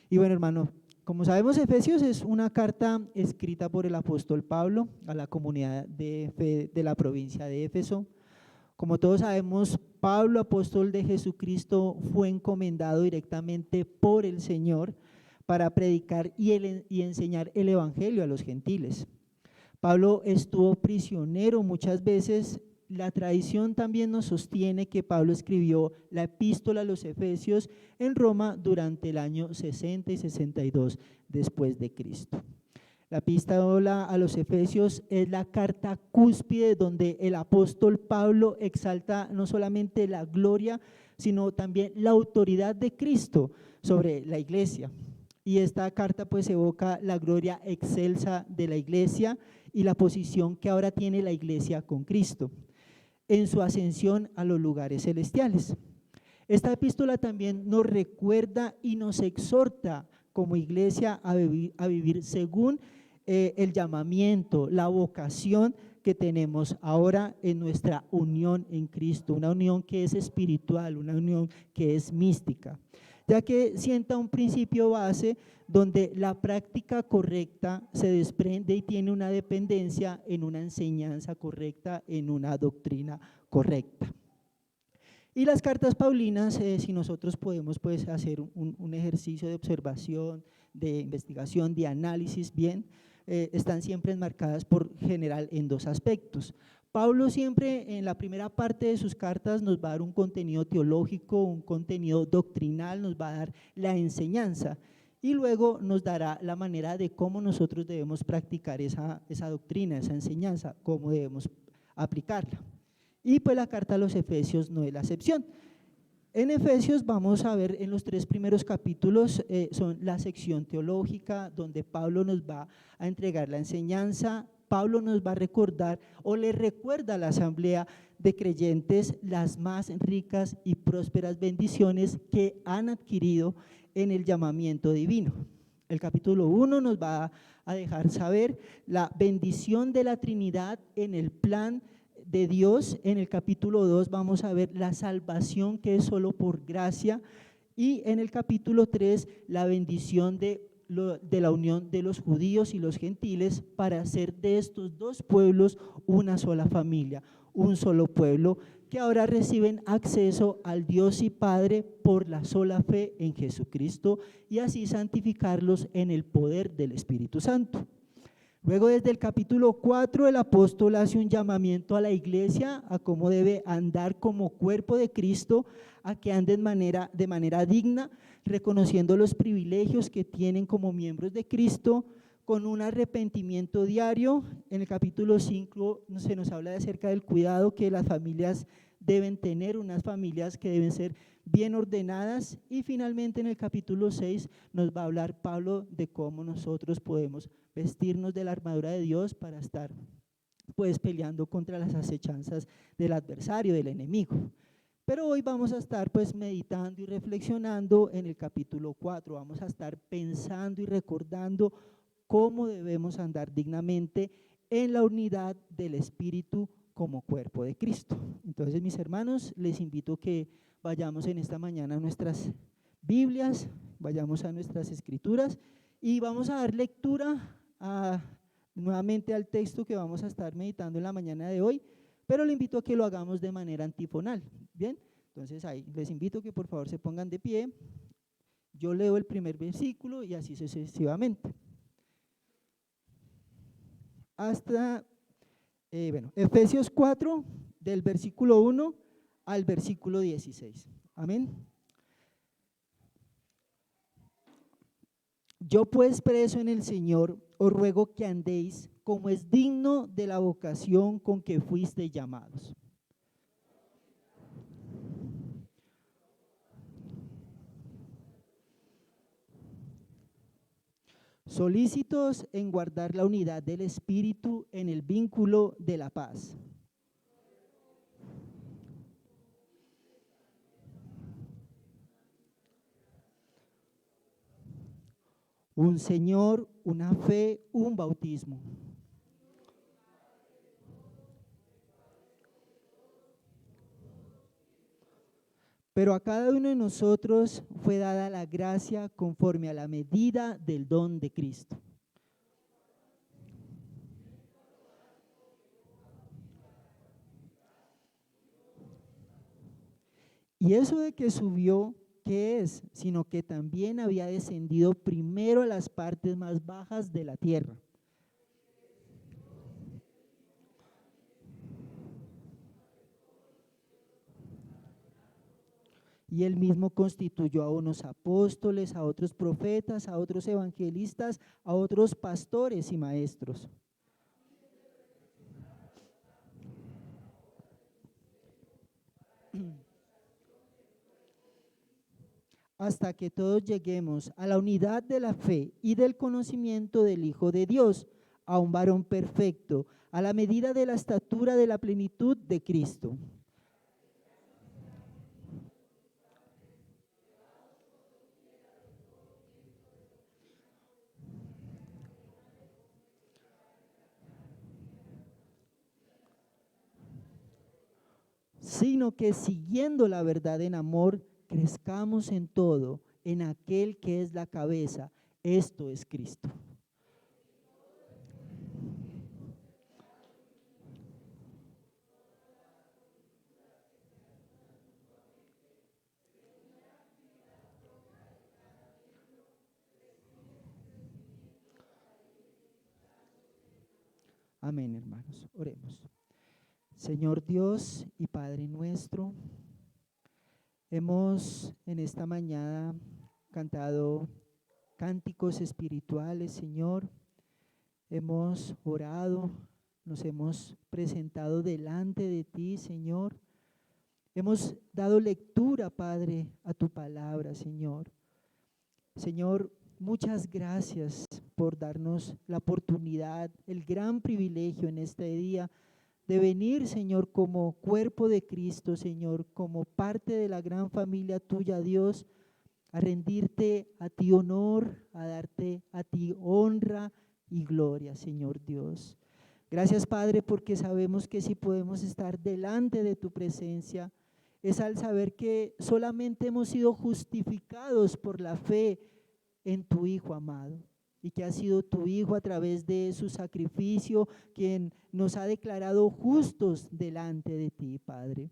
Y bueno, hermano, como sabemos, Efesios es una carta escrita por el apóstol Pablo a la comunidad de fe de la provincia de Éfeso. Como todos sabemos, Pablo, apóstol de Jesucristo, fue encomendado directamente por el Señor para predicar y enseñar el evangelio a los gentiles. Pablo estuvo prisionero muchas veces. La tradición también nos sostiene que Pablo escribió la epístola a los Efesios en Roma durante el año 60 y 62 después de Cristo. La epístola a los Efesios es la carta cúspide donde el apóstol Pablo exalta no solamente la gloria, sino también la autoridad de Cristo sobre la iglesia. Y esta carta pues evoca la gloria excelsa de la iglesia y la posición que ahora tiene la iglesia con Cristo en su ascensión a los lugares celestiales. Esta epístola también nos recuerda y nos exhorta como iglesia a vivir según el llamamiento, la vocación que tenemos ahora en nuestra unión en Cristo, una unión que es espiritual, una unión que es mística, ya que sienta un principio base donde la práctica correcta se desprende y tiene una dependencia en una enseñanza correcta, en una doctrina correcta. Y las cartas paulinas, si nosotros podemos pues hacer un ejercicio de observación, de investigación, de análisis, bien, están siempre enmarcadas por general en dos aspectos. Pablo siempre en la primera parte de sus cartas nos va a dar un contenido teológico, un contenido doctrinal, nos va a dar la enseñanza y luego nos dará la manera de cómo nosotros debemos practicar esa doctrina, esa enseñanza, cómo debemos aplicarla. Y pues la carta a los Efesios no es la excepción. En Efesios vamos a ver en los 3 primeros capítulos, son la sección teológica donde Pablo nos va a entregar la enseñanza. Pablo nos va a recordar o le recuerda a la asamblea de creyentes las más ricas y prósperas bendiciones que han adquirido en el llamamiento divino. El capítulo 1 nos va a dejar saber la bendición de la Trinidad en el plan de Dios. En el capítulo 2 vamos a ver la salvación que es solo por gracia y en el capítulo 3 la bendición de la unión de los judíos y los gentiles para hacer de estos dos pueblos una sola familia, un solo pueblo que ahora reciben acceso al Dios y Padre por la sola fe en Jesucristo y así santificarlos en el poder del Espíritu Santo. Luego desde el capítulo 4 el apóstol hace un llamamiento a la iglesia a cómo debe andar como cuerpo de Cristo, a que anden de manera digna, reconociendo los privilegios que tienen como miembros de Cristo, con un arrepentimiento diario. En el capítulo 5 se nos habla acerca del cuidado que las familias deben tener, unas familias que deben ser bien ordenadas, y finalmente en el capítulo 6 nos va a hablar Pablo de cómo nosotros podemos vestirnos de la armadura de Dios para estar pues peleando contra las acechanzas del adversario, del enemigo. Pero hoy vamos a estar pues meditando y reflexionando en el capítulo 4, vamos a estar pensando y recordando cómo debemos andar dignamente en la unidad del Espíritu como cuerpo de Cristo. Entonces, mis hermanos, les invito a que vayamos en esta mañana a nuestras Biblias, vayamos a nuestras escrituras y vamos a dar lectura nuevamente al texto que vamos a estar meditando en la mañana de hoy, pero le invito a que lo hagamos de manera antifonal. Bien, entonces ahí les invito a que por favor se pongan de pie, yo leo el primer versículo y así sucesivamente. Hasta, Efesios 4, del versículo 1 al versículo 16. Amén. Yo pues, preso en el Señor, os ruego que andéis como es digno de la vocación con que fuisteis llamados. Solícitos en guardar la unidad del Espíritu en el vínculo de la paz. Un Señor, una fe, un bautismo. Pero a cada uno de nosotros fue dada la gracia conforme a la medida del don de Cristo. Y eso de que subió, ¿qué es? Sino que también había descendido primero a las partes más bajas de la tierra. Y él mismo constituyó a unos apóstoles, a otros profetas, a otros evangelistas, a otros pastores y maestros. Hasta que todos lleguemos a la unidad de la fe y del conocimiento del Hijo de Dios, a un varón perfecto, a la medida de la estatura de la plenitud de Cristo. Sino que siguiendo la verdad en amor, crezcamos en todo, en aquel que es la cabeza, esto es Cristo. Amén, hermanos, oremos. Señor Dios y Padre nuestro, hemos en esta mañana cantado cánticos espirituales, Señor. Hemos orado, nos hemos presentado delante de ti, Señor. Hemos dado lectura, Padre, a tu palabra, Señor. Señor, muchas gracias por darnos la oportunidad, el gran privilegio en este día de venir, Señor, como cuerpo de Cristo, Señor, como parte de la gran familia tuya, Dios, a rendirte a ti honor, a darte a ti honra y gloria, Señor Dios. Gracias, Padre, porque sabemos que si podemos estar delante de tu presencia, es al saber que solamente hemos sido justificados por la fe en tu Hijo amado, y que ha sido tu Hijo a través de su sacrificio quien nos ha declarado justos delante de ti, Padre.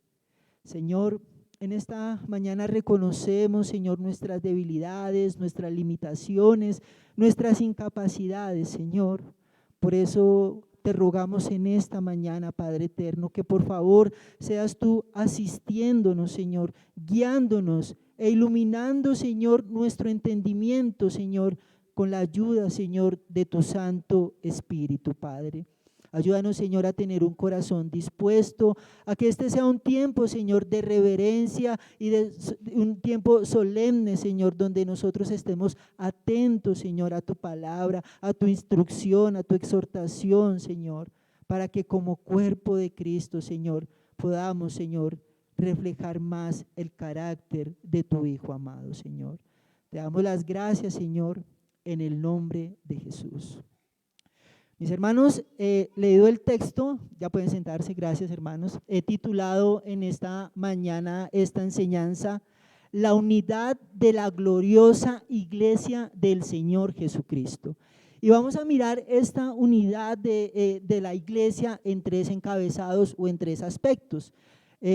Señor, en esta mañana reconocemos, Señor, nuestras debilidades, nuestras limitaciones, nuestras incapacidades, Señor. Por eso te rogamos en esta mañana, Padre eterno, que por favor seas tú asistiéndonos, Señor, guiándonos e iluminando, Señor, nuestro entendimiento, Señor, con la ayuda, Señor, de tu Santo Espíritu, Padre. Ayúdanos, Señor, a tener un corazón dispuesto a que este sea un tiempo, Señor, de reverencia y de un tiempo solemne, Señor, donde nosotros estemos atentos, Señor, a tu palabra, a tu instrucción, a tu exhortación, Señor, para que como cuerpo de Cristo, Señor, podamos, Señor, reflejar más el carácter de tu Hijo amado, Señor. Te damos las gracias, Señor, en el nombre de Jesús. Mis hermanos, leído el texto, ya pueden sentarse, gracias hermanos. He titulado en esta mañana esta enseñanza, la unidad de la gloriosa iglesia del Señor Jesucristo. Y vamos a mirar esta unidad de la iglesia en tres encabezados o en tres aspectos.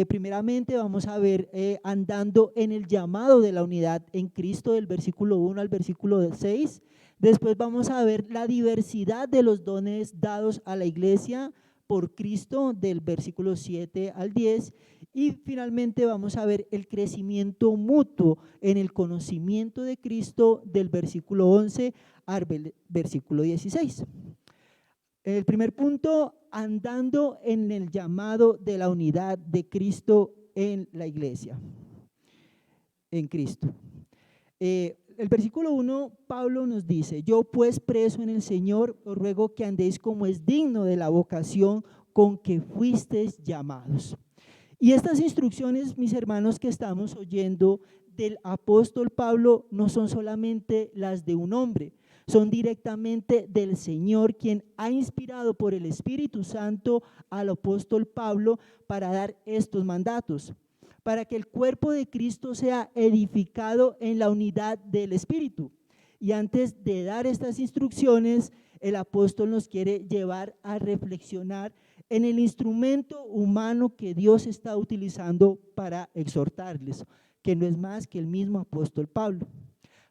Primeramente vamos a ver andando en el llamado de la unidad en Cristo del versículo 1 al versículo 6. Después vamos a ver la diversidad de los dones dados a la iglesia por Cristo del versículo 7 al 10. Y finalmente vamos a ver el crecimiento mutuo en el conocimiento de Cristo del versículo 11 al versículo 16. El primer punto, andando en el llamado de la unidad de Cristo en la iglesia, en Cristo. El versículo 1, Pablo nos dice, yo pues preso en el Señor, os ruego que andéis como es digno de la vocación con que fuisteis llamados. Y estas instrucciones, mis hermanos, que estamos oyendo del apóstol Pablo, no son solamente las de un hombre, son directamente del Señor, quien ha inspirado por el Espíritu Santo al apóstol Pablo para dar estos mandatos. para que el cuerpo de Cristo sea edificado en la unidad del Espíritu. Y antes de dar estas instrucciones, el apóstol nos quiere llevar a reflexionar en el instrumento humano que Dios está utilizando para exhortarles, que no es más que el mismo apóstol Pablo.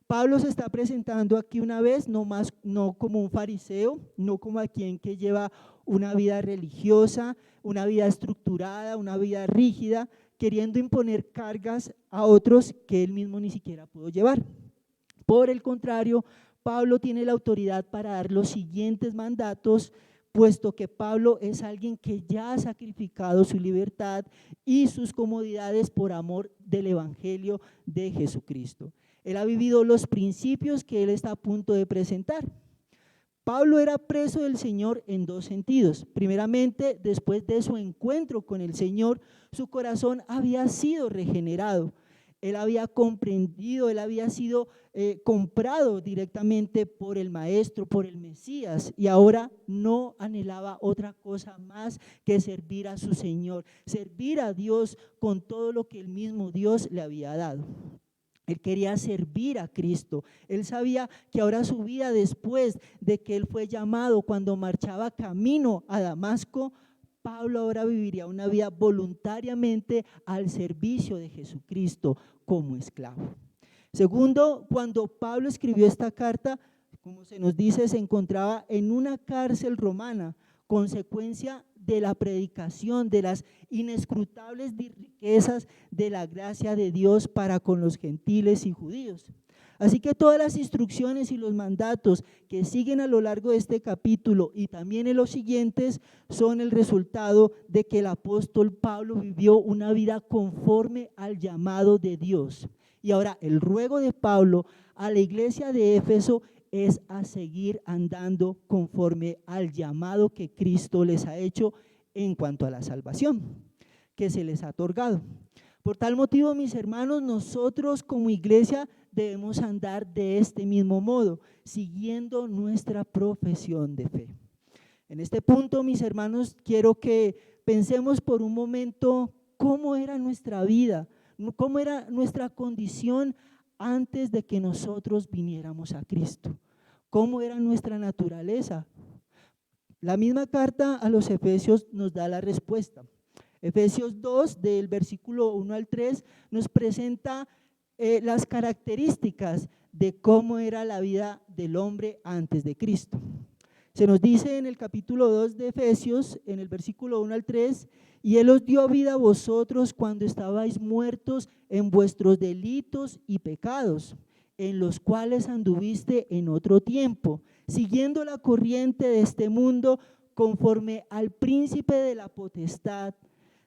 Pablo se está presentando aquí una vez, no como un fariseo, no como alguien que lleva una vida religiosa, una vida estructurada, una vida rígida, queriendo imponer cargas a otros que él mismo ni siquiera pudo llevar. Por el contrario, Pablo tiene la autoridad para dar los siguientes mandatos, puesto que Pablo es alguien que ya ha sacrificado su libertad y sus comodidades por amor del evangelio de Jesucristo. Él ha vivido los principios que él está a punto de presentar. Pablo era preso del Señor en dos sentidos. Primeramente, después de su encuentro con el Señor, su corazón había sido regenerado. Él había comprendido, él había sido comprado directamente por el Maestro, por el Mesías, y ahora no anhelaba otra cosa más que servir a su Señor, servir a Dios con todo lo que el mismo Dios le había dado. Él quería servir a Cristo. Él sabía que ahora su vida, después de que él fue llamado, cuando marchaba camino a Damasco, Pablo ahora viviría una vida voluntariamente al servicio de Jesucristo como esclavo. Segundo, cuando Pablo escribió esta carta, como se nos dice, se encontraba en una cárcel romana, consecuencia de la predicación, de las inescrutables riquezas de la gracia de Dios para con los gentiles y judíos. Así que todas las instrucciones y los mandatos que siguen a lo largo de este capítulo y también en los siguientes son el resultado de que el apóstol Pablo vivió una vida conforme al llamado de Dios. Y ahora el ruego de Pablo a la iglesia de Éfeso es a seguir andando conforme al llamado que Cristo les ha hecho en cuanto a la salvación que se les ha otorgado. Por tal motivo, mis hermanos, nosotros como iglesia debemos andar de este mismo modo, siguiendo nuestra profesión de fe. En este punto, mis hermanos, quiero que pensemos por un momento cómo era nuestra vida, cómo era nuestra condición antes de que nosotros viniéramos a Cristo. ¿Cómo era nuestra naturaleza? La misma carta a los Efesios nos da la respuesta. Efesios 2, del versículo 1 al 3, nos presenta las características de cómo era la vida del hombre antes de Cristo. Se nos dice en el capítulo 2 de Efesios, en el versículo 1 al 3, y Él os dio vida a vosotros cuando estabais muertos en vuestros delitos y pecados, en los cuales anduviste en otro tiempo, siguiendo la corriente de este mundo, conforme al príncipe de la potestad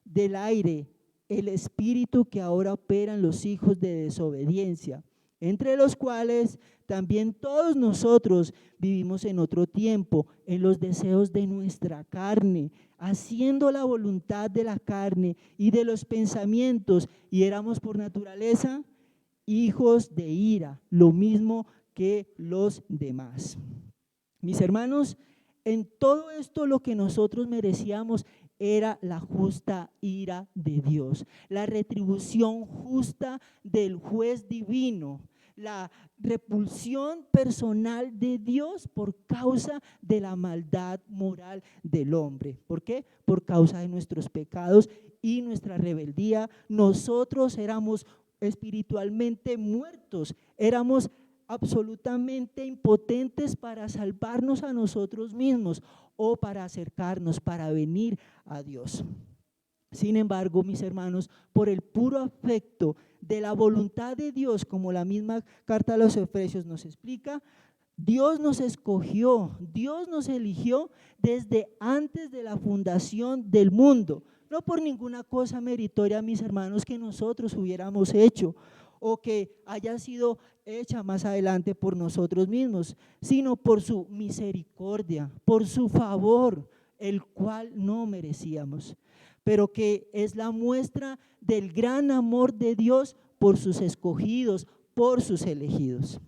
del aire, el espíritu que ahora opera en los hijos de desobediencia, entre los cuales también todos nosotros vivimos en otro tiempo, en los deseos de nuestra carne, haciendo la voluntad de la carne y de los pensamientos, y éramos por naturaleza hijos de ira, lo mismo que los demás. Mis hermanos, en todo esto lo que nosotros merecíamos era la justa ira de Dios, la retribución justa del juez divino, la repulsión personal de Dios por causa de la maldad moral del hombre. ¿Por qué? Por causa de nuestros pecados y nuestra rebeldía. Nosotros éramos espiritualmente muertos, éramos absolutamente impotentes para salvarnos a nosotros mismos o para acercarnos, para venir a Dios. Sin embargo, mis hermanos, por el puro afecto de la voluntad de Dios, como la misma carta a los Efesios nos explica, Dios nos escogió, Dios nos eligió desde antes de la fundación del mundo, no por ninguna cosa meritoria, mis hermanos, que nosotros hubiéramos hecho o que haya sido hecha más adelante por nosotros mismos, sino por su misericordia, por su favor, el cual no merecíamos, pero que es la muestra del gran amor de Dios por sus escogidos, por sus elegidos.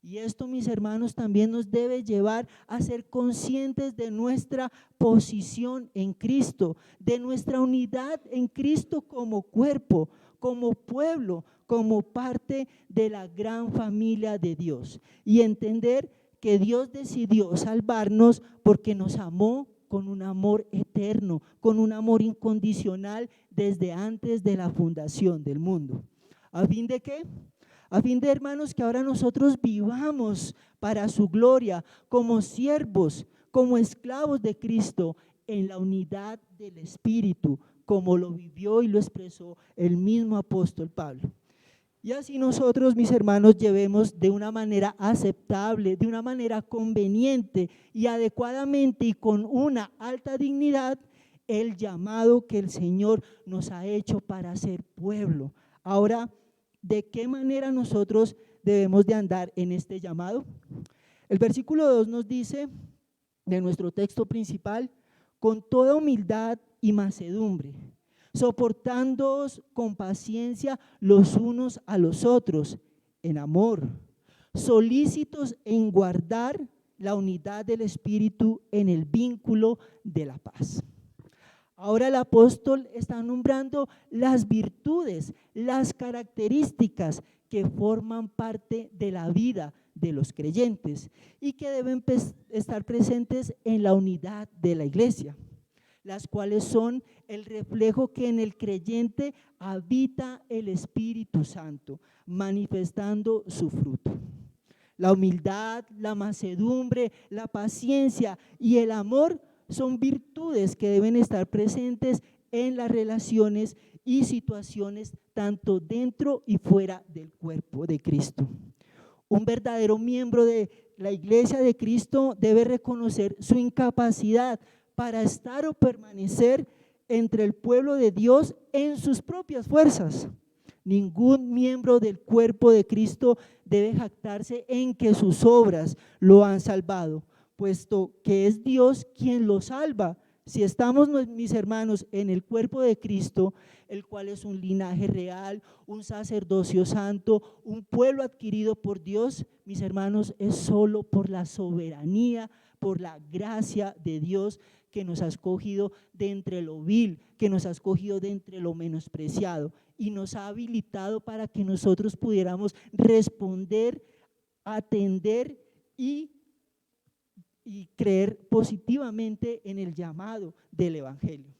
Y esto, mis hermanos, también nos debe llevar a ser conscientes de nuestra posición en Cristo, de nuestra unidad en Cristo como cuerpo, como pueblo, como parte de la gran familia de Dios. Y entender que Dios decidió salvarnos porque nos amó con un amor eterno, con un amor incondicional desde antes de la fundación del mundo. ¿A fin de qué? A fin de, hermanos, que ahora nosotros vivamos para su gloria, como siervos, como esclavos de Cristo, en la unidad del Espíritu, como lo vivió y lo expresó el mismo apóstol Pablo. Y así nosotros, mis hermanos, llevemos de una manera aceptable, de una manera conveniente y adecuadamente y con una alta dignidad el llamado que el Señor nos ha hecho para ser pueblo. Ahora, ¿de qué manera nosotros debemos de andar en este llamado? El versículo 2 nos dice, de nuestro texto principal, con toda humildad y mansedumbre, soportándoos con paciencia los unos a los otros, en amor, solícitos en guardar la unidad del Espíritu en el vínculo de la paz. Ahora el apóstol está nombrando las virtudes, las características que forman parte de la vida de los creyentes y que deben estar presentes en la unidad de la iglesia, las cuales son el reflejo que en el creyente habita el Espíritu Santo, manifestando su fruto. La humildad, la mansedumbre, la paciencia y el amor son virtudes que deben estar presentes en las relaciones y situaciones tanto dentro y fuera del cuerpo de Cristo. Un verdadero miembro de la iglesia de Cristo debe reconocer su incapacidad para estar o permanecer entre el pueblo de Dios en sus propias fuerzas. Ningún miembro del cuerpo de Cristo debe jactarse en que sus obras lo han salvado, puesto que es Dios quien lo salva. Si estamos, mis hermanos, en el cuerpo de Cristo, el cual es un linaje real, un sacerdocio santo, un pueblo adquirido por Dios, mis hermanos, es solo por la soberanía, por la gracia de Dios que nos ha escogido de entre lo vil, que nos ha escogido de entre lo menospreciado y nos ha habilitado para que nosotros pudiéramos responder, atender y creer positivamente en el llamado del evangelio.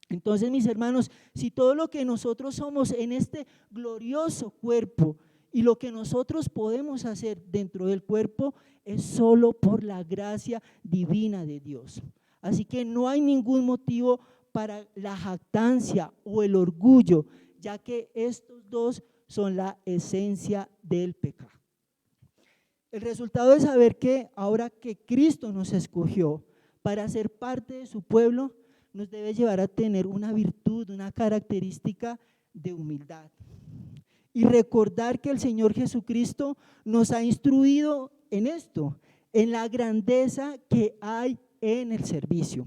Entonces, mis hermanos, si todo lo que nosotros somos en este glorioso cuerpo y lo que nosotros podemos hacer dentro del cuerpo es solo por la gracia divina de Dios. Así que no hay ningún motivo para la jactancia o el orgullo, ya que estos dos son la esencia del pecado. El resultado de saber que ahora que Cristo nos escogió para ser parte de su pueblo, nos debe llevar a tener una virtud, una característica de humildad. Y recordar que el Señor Jesucristo nos ha instruido en esto, en la grandeza que hay en el servicio.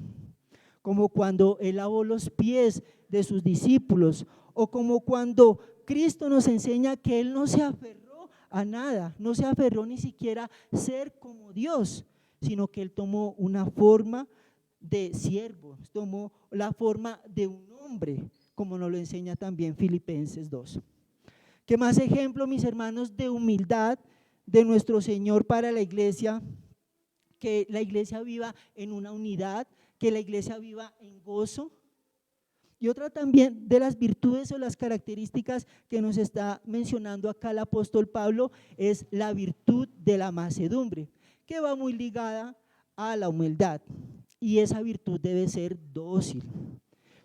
Como cuando Él lavó los pies de sus discípulos, o como cuando Cristo nos enseña que Él no se aferró a nada, no se aferró ni siquiera a ser como Dios, sino que Él tomó una forma de siervo, tomó la forma de un hombre, como nos lo enseña también Filipenses 2. ¿Qué más ejemplo, mis hermanos, de humildad de nuestro Señor para la iglesia? Que la iglesia viva en una unidad, que la iglesia viva en gozo. Y otra también de las virtudes o las características que nos está mencionando acá el apóstol Pablo es la virtud de la mansedumbre, que va muy ligada a la humildad. Y esa virtud debe ser dócil,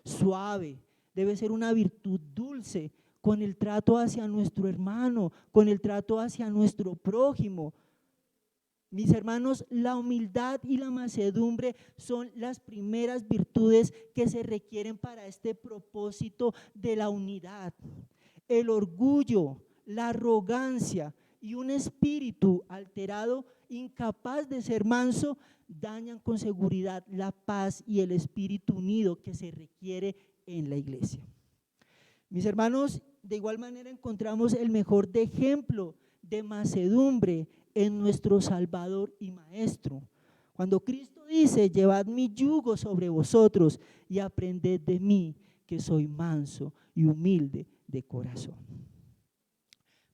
suave, debe ser una virtud dulce, con el trato hacia nuestro hermano, con el trato hacia nuestro prójimo. Mis hermanos, la humildad y la mansedumbre son las primeras virtudes que se requieren para este propósito de la unidad. El orgullo, la arrogancia y un espíritu alterado, incapaz de ser manso, dañan con seguridad la paz y el espíritu unido que se requiere en la iglesia. Mis hermanos, de igual manera encontramos el mejor ejemplo de mansedumbre en nuestro Salvador y Maestro. Cuando Cristo dice, llevad mi yugo sobre vosotros y aprended de mí, que soy manso y humilde de corazón.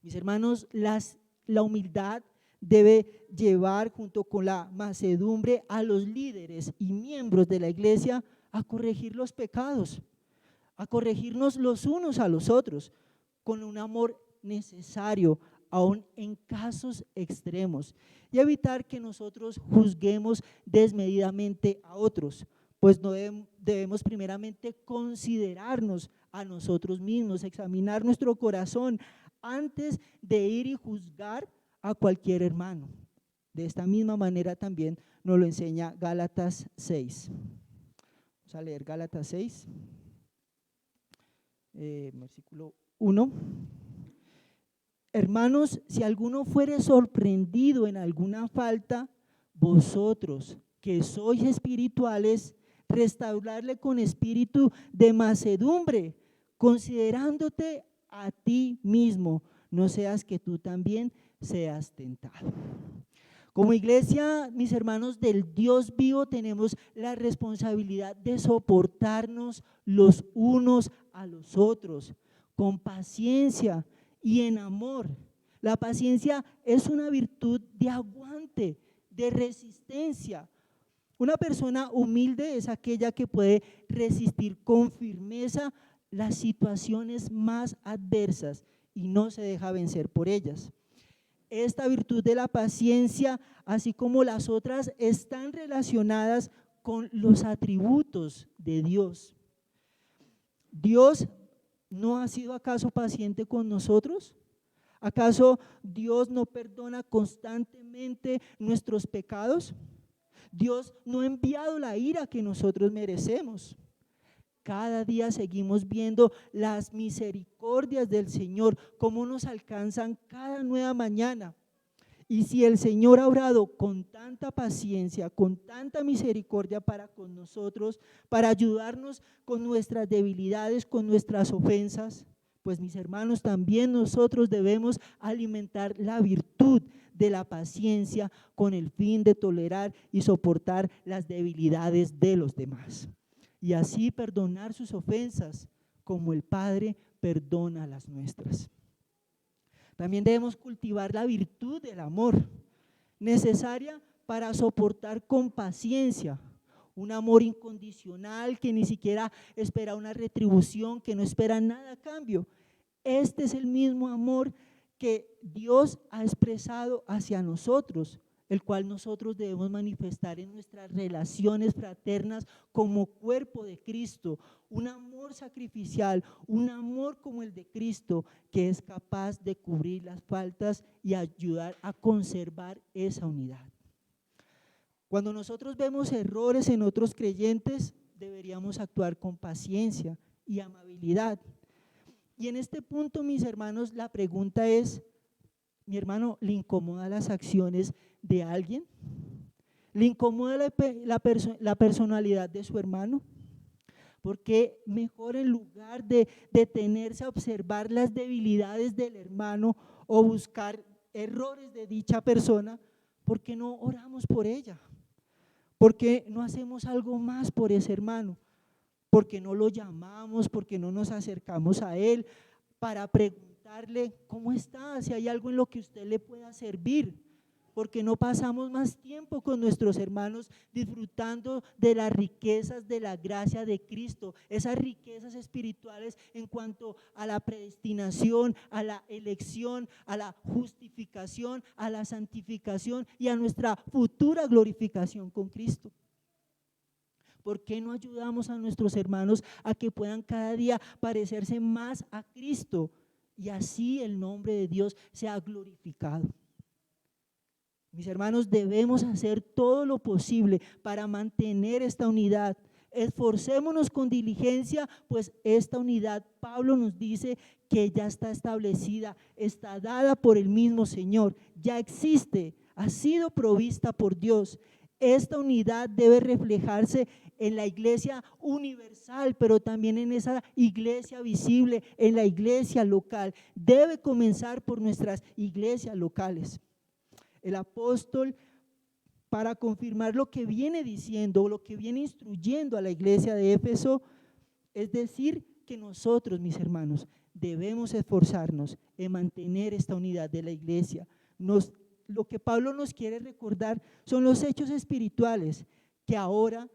Mis hermanos, la humildad debe llevar junto con la mansedumbre a los líderes y miembros de la iglesia a corregir los pecados, a corregirnos los unos a los otros, con un amor necesario, aún en casos extremos, y evitar que nosotros juzguemos desmedidamente a otros, pues no debemos primeramente considerarnos a nosotros mismos, examinar nuestro corazón antes de ir y juzgar a cualquier hermano. De esta misma manera también nos lo enseña Gálatas 6. Vamos a leer Gálatas 6, versículo 1. Hermanos, si alguno fuere sorprendido en alguna falta, vosotros que sois espirituales, restaurarle con espíritu de mansedumbre, considerándote a ti mismo, no seas que tú también seas tentado. Como iglesia, mis hermanos del Dios vivo, tenemos la responsabilidad de soportarnos los unos a los otros, con paciencia y en amor. La paciencia es una virtud de aguante, de resistencia. Una persona humilde es aquella que puede resistir con firmeza las situaciones más adversas y no se deja vencer por ellas. Esta virtud de la paciencia, así como las otras, están relacionadas con los atributos de Dios. ¿Dios no ha sido acaso paciente con nosotros? ¿Acaso Dios no perdona constantemente nuestros pecados? ¿Dios no ha enviado la ira que nosotros merecemos? Cada día seguimos viendo las misericordias del Señor, cómo nos alcanzan cada nueva mañana. Y si el Señor ha obrado con tanta paciencia, con tanta misericordia para con nosotros, para ayudarnos con nuestras debilidades, con nuestras ofensas, pues mis hermanos, también nosotros debemos alimentar la virtud de la paciencia con el fin de tolerar y soportar las debilidades de los demás. Y así perdonar sus ofensas como el Padre perdona las nuestras. También debemos cultivar la virtud del amor, necesaria para soportar con paciencia, un amor incondicional que ni siquiera espera una retribución, que no espera nada a cambio. Este es el mismo amor que Dios ha expresado hacia nosotros, el cual nosotros debemos manifestar en nuestras relaciones fraternas como cuerpo de Cristo, un amor sacrificial, un amor como el de Cristo, que es capaz de cubrir las faltas y ayudar a conservar esa unidad. Cuando nosotros vemos errores en otros creyentes, deberíamos actuar con paciencia y amabilidad. Y en este punto, mis hermanos, la pregunta es: ¿mi hermano le incomoda las acciones de alguien? ¿Le incomoda la personalidad de su hermano? Porque mejor, en lugar de detenerse a observar las debilidades del hermano o buscar errores de dicha persona, ¿por qué no oramos por ella? ¿Por qué no hacemos algo más por ese hermano? ¿Por qué no lo llamamos? ¿Por qué no nos acercamos a él para preguntarle cómo está, si hay algo en lo que usted le pueda servir? Porque no pasamos más tiempo con nuestros hermanos disfrutando de las riquezas de la gracia de Cristo, esas riquezas espirituales en cuanto a la predestinación, a la elección, a la justificación, a la santificación y a nuestra futura glorificación con Cristo? ¿Por qué no ayudamos a nuestros hermanos a que puedan cada día parecerse más a Cristo y así el nombre de Dios sea glorificado? Mis hermanos, debemos hacer todo lo posible para mantener esta unidad. Esforcémonos con diligencia, pues esta unidad, Pablo nos dice que ya está establecida, está dada por el mismo Señor, ya existe, ha sido provista por Dios. Esta unidad debe reflejarse en la iglesia universal, pero también en esa iglesia visible, en la iglesia local. Debe comenzar por nuestras iglesias locales. El apóstol, para confirmar lo que viene diciendo, lo que viene instruyendo a la iglesia de Éfeso, es decir, que nosotros, mis hermanos, debemos esforzarnos en mantener esta unidad de la iglesia. Lo que Pablo nos quiere recordar son los hechos espirituales que ahora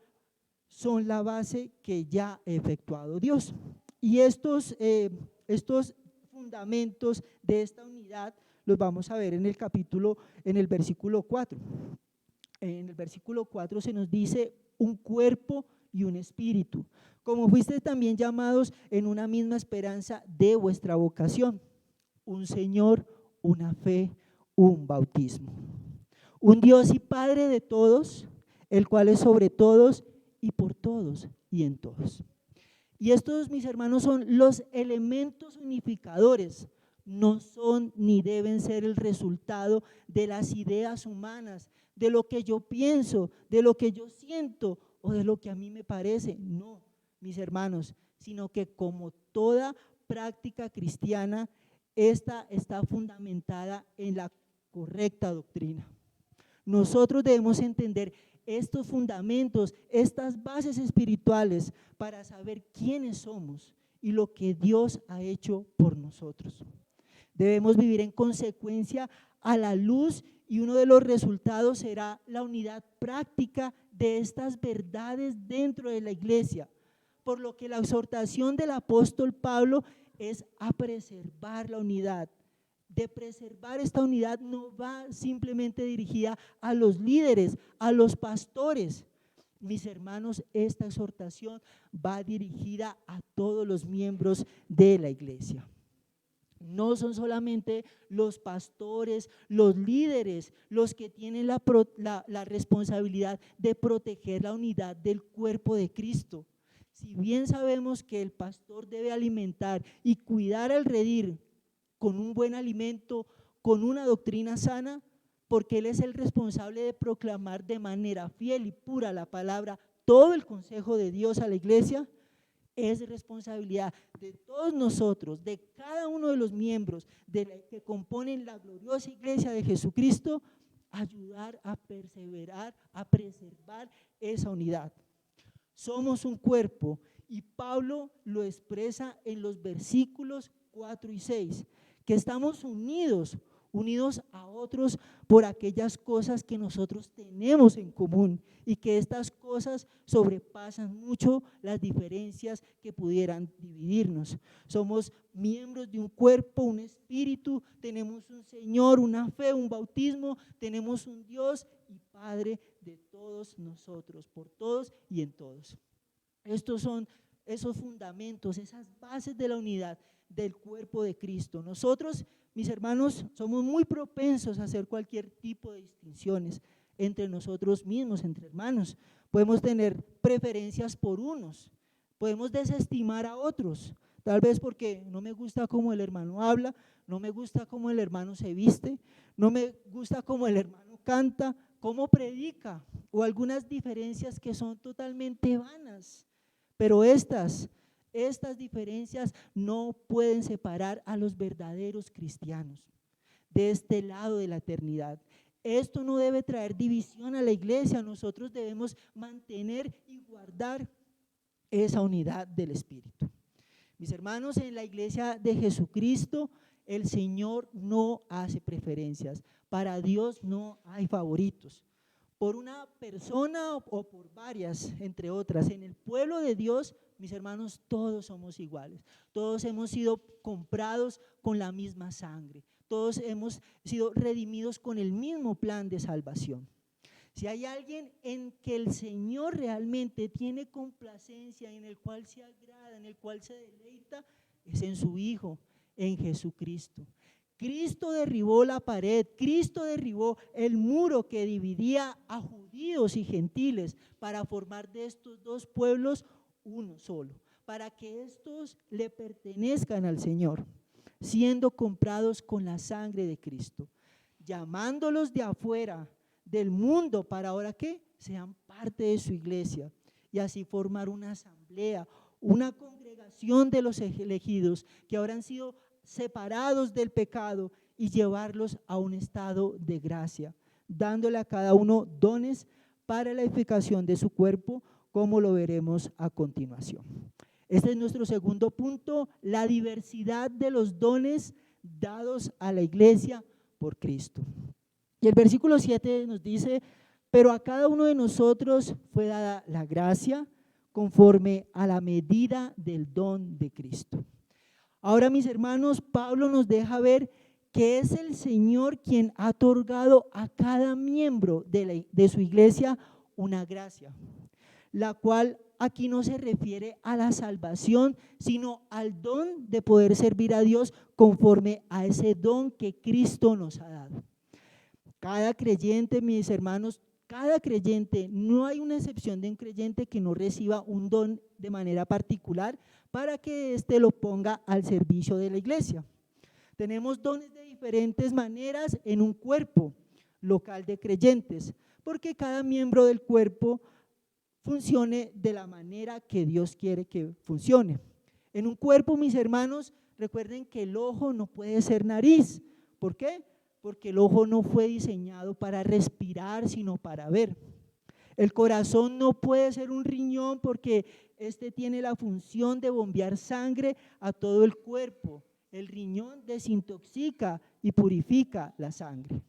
son la base que ya ha efectuado Dios. Y estos fundamentos de esta unidad los vamos a ver en el versículo 4. En el versículo 4 se nos dice: un cuerpo y un espíritu, como fuisteis también llamados en una misma esperanza de vuestra vocación, un Señor, una fe, un bautismo, un Dios y Padre de todos, el cual es sobre todos y por todos y en todos. Y estos, mis hermanos, son los elementos unificadores. No son ni deben ser el resultado de las ideas humanas, de lo que yo pienso, de lo que yo siento o de lo que a mí me parece. No, mis hermanos, sino que como toda práctica cristiana, esta está fundamentada en la correcta doctrina. Nosotros debemos entender estos fundamentos, estas bases espirituales para saber quiénes somos y lo que Dios ha hecho por nosotros. Debemos vivir en consecuencia a la luz, y uno de los resultados será la unidad práctica de estas verdades dentro de la iglesia, por lo que la exhortación del apóstol Pablo es a preservar la unidad. De preservar esta unidad no va simplemente dirigida a los líderes, a los pastores. Mis hermanos, esta exhortación va dirigida a todos los miembros de la iglesia. No son solamente los pastores, los líderes, los que tienen la responsabilidad de proteger la unidad del cuerpo de Cristo. Si bien sabemos que el pastor debe alimentar y cuidar al redil con un buen alimento, con una doctrina sana, porque él es el responsable de proclamar de manera fiel y pura la palabra, todo el consejo de Dios a la iglesia, es responsabilidad de todos nosotros, de cada uno de los miembros que componen la gloriosa iglesia de Jesucristo, ayudar a perseverar, a preservar esa unidad. Somos un cuerpo, y Pablo lo expresa en los versículos 4 y 6, que estamos unidos a otros por aquellas cosas que nosotros tenemos en común, y que estas cosas sobrepasan mucho las diferencias que pudieran dividirnos. Somos miembros de un cuerpo, un espíritu, tenemos un Señor, una fe, un bautismo, tenemos un Dios y Padre de todos nosotros, por todos y en todos. Estos son esos fundamentos, esas bases de la unidad del cuerpo de Cristo. Nosotros, mis hermanos, somos muy propensos a hacer cualquier tipo de distinciones entre nosotros mismos, entre hermanos. Podemos tener preferencias por unos, podemos desestimar a otros, tal vez porque no me gusta cómo el hermano habla, no me gusta cómo el hermano se viste, no me gusta cómo el hermano canta, cómo predica, o algunas diferencias que son totalmente vanas. Pero estas diferencias no pueden separar a los verdaderos cristianos de este lado de la eternidad. Esto no debe traer división a la iglesia. Nosotros debemos mantener y guardar esa unidad del Espíritu. Mis hermanos, en la iglesia de Jesucristo, el Señor no hace preferencias. Para Dios no hay favoritos por una persona o por varias, entre otras. En el pueblo de Dios, mis hermanos, todos somos iguales, todos hemos sido comprados con la misma sangre, todos hemos sido redimidos con el mismo plan de salvación. Si hay alguien en que el Señor realmente tiene complacencia, en el cual se agrada, en el cual se deleita, es en su Hijo, en Jesucristo. Cristo derribó la pared, Cristo derribó el muro que dividía a judíos y gentiles para formar de estos dos pueblos uno solo, para que estos le pertenezcan al Señor, siendo comprados con la sangre de Cristo, llamándolos de afuera del mundo para ahora que sean parte de su iglesia, y así formar una asamblea, una congregación de los elegidos que ahora han sido separados del pecado y llevarlos a un estado de gracia, dándole a cada uno dones para la edificación de su cuerpo, como lo veremos a continuación. Este es nuestro segundo punto, la diversidad de los dones dados a la iglesia por Cristo. Y el versículo 7 nos dice: pero a cada uno de nosotros fue dada la gracia conforme a la medida del don de Cristo. Ahora, mis hermanos, Pablo nos deja ver que es el Señor quien ha otorgado a cada miembro de su iglesia una gracia, la cual aquí no se refiere a la salvación, sino al don de poder servir a Dios conforme a ese don que Cristo nos ha dado. Cada creyente, mis hermanos, cada creyente, no hay una excepción de un creyente que no reciba un don de manera particular para que éste lo ponga al servicio de la iglesia. Tenemos dones de diferentes maneras en un cuerpo local de creyentes, porque cada miembro del cuerpo funcione de la manera que Dios quiere que funcione. En un cuerpo, mis hermanos, recuerden que el ojo no puede ser nariz. ¿Por qué? Porque el ojo no fue diseñado para respirar, sino para ver. El corazón no puede ser un riñón porque este tiene la función de bombear sangre a todo el cuerpo. El riñón desintoxica y purifica la sangre.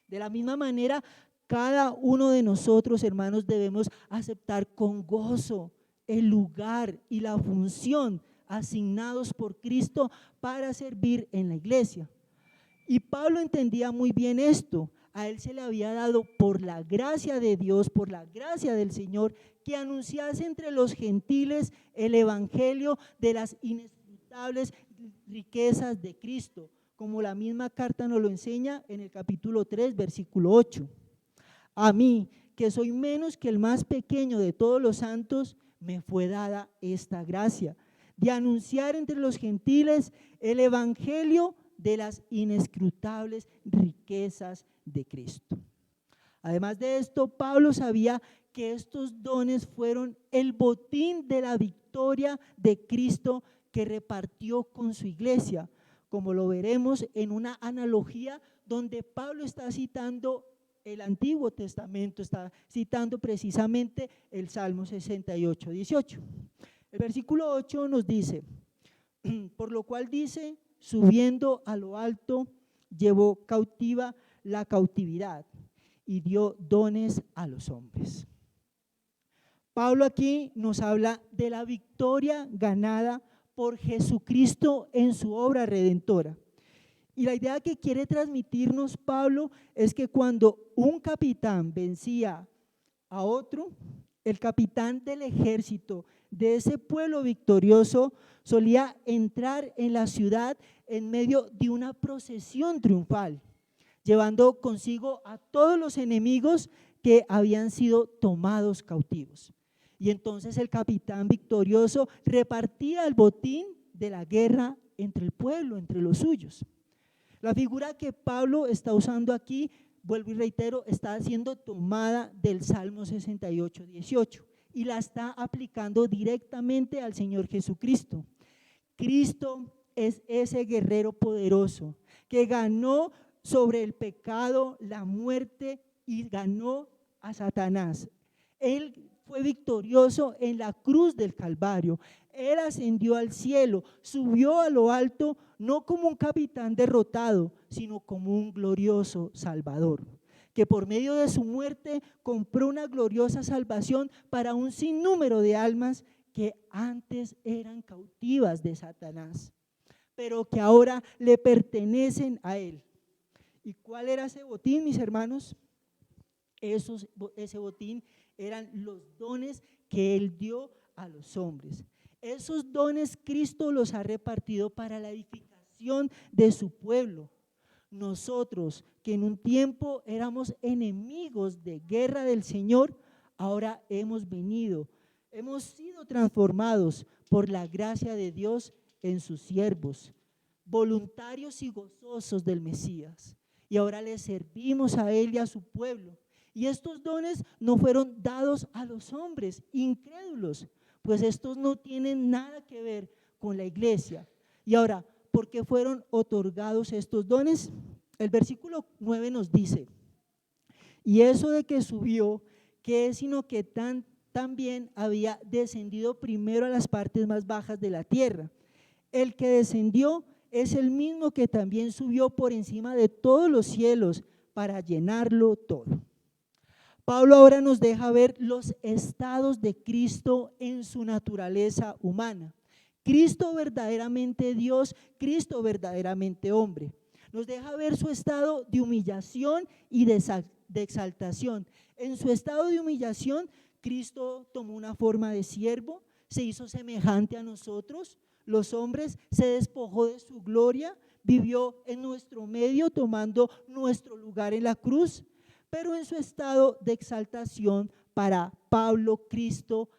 De la misma manera, cada uno de nosotros, hermanos, debemos aceptar con gozo el lugar y la función asignados por Cristo para servir en la iglesia. Y Pablo entendía muy bien esto. A él se le había dado por la gracia de Dios, por la gracia del Señor, que anunciase entre los gentiles el evangelio de las inescrutables riquezas de Cristo, como la misma carta nos lo enseña en el capítulo 3, versículo 8. A mí, que soy menos que el más pequeño de todos los santos, me fue dada esta gracia de anunciar entre los gentiles el evangelio de las inescrutables riquezas de Cristo. Además de esto, Pablo sabía que estos dones fueron el botín de la victoria de Cristo que repartió con su iglesia, como lo veremos en una analogía donde Pablo está citando el Antiguo Testamento, está citando precisamente el Salmo 68, 18. El versículo 8 nos dice: por lo cual dice, subiendo a lo alto, llevó cautiva la cautividad y dio dones a los hombres. Pablo aquí nos habla de la victoria ganada por Jesucristo en su obra redentora. Y la idea que quiere transmitirnos Pablo es que cuando un capitán vencía a otro, el capitán del ejército de ese pueblo victorioso solía entrar en la ciudad en medio de una procesión triunfal, llevando consigo a todos los enemigos que habían sido tomados cautivos. Y entonces el capitán victorioso repartía el botín de la guerra entre el pueblo, entre los suyos. La figura que Pablo está usando aquí, vuelvo y reitero, está siendo tomada del Salmo 68, 18 y la está aplicando directamente al Señor Jesucristo. Cristo es ese guerrero poderoso que ganó sobre el pecado, la muerte y ganó a Satanás. Él fue victorioso en la cruz del Calvario. Él ascendió al cielo, subió a lo alto, no como un capitán derrotado, sino como un glorioso Salvador, que por medio de su muerte compró una gloriosa salvación para un sinnúmero de almas que antes eran cautivas de Satanás, pero que ahora le pertenecen a él. ¿Y cuál era ese botín, mis hermanos? Ese botín eran los dones que él dio a los hombres. Esos dones Cristo los ha repartido para la edificación de su pueblo. Nosotros, que en un tiempo éramos enemigos de guerra del Señor, ahora hemos sido transformados por la gracia de Dios en sus siervos, voluntarios y gozosos del Mesías. Y ahora le servimos a él y a su pueblo. Y estos dones no fueron dados a los hombres incrédulos, pues estos no tienen nada que ver con la iglesia. Y ahora, por qué fueron otorgados estos dones. El versículo 9 nos dice: y eso de que subió, que es sino que también había descendido primero a las partes más bajas de la tierra. El que descendió es el mismo que también subió por encima de todos los cielos para llenarlo todo. Pablo ahora nos deja ver los estados de Cristo en su naturaleza humana. Cristo verdaderamente Dios, Cristo verdaderamente hombre. Nos deja ver su estado de humillación y de exaltación. En su estado de humillación, Cristo tomó una forma de siervo, se hizo semejante a nosotros, los hombres, se despojó de su gloria, vivió en nuestro medio tomando nuestro lugar en la cruz. Pero en su estado de exaltación, para Pablo, Cristo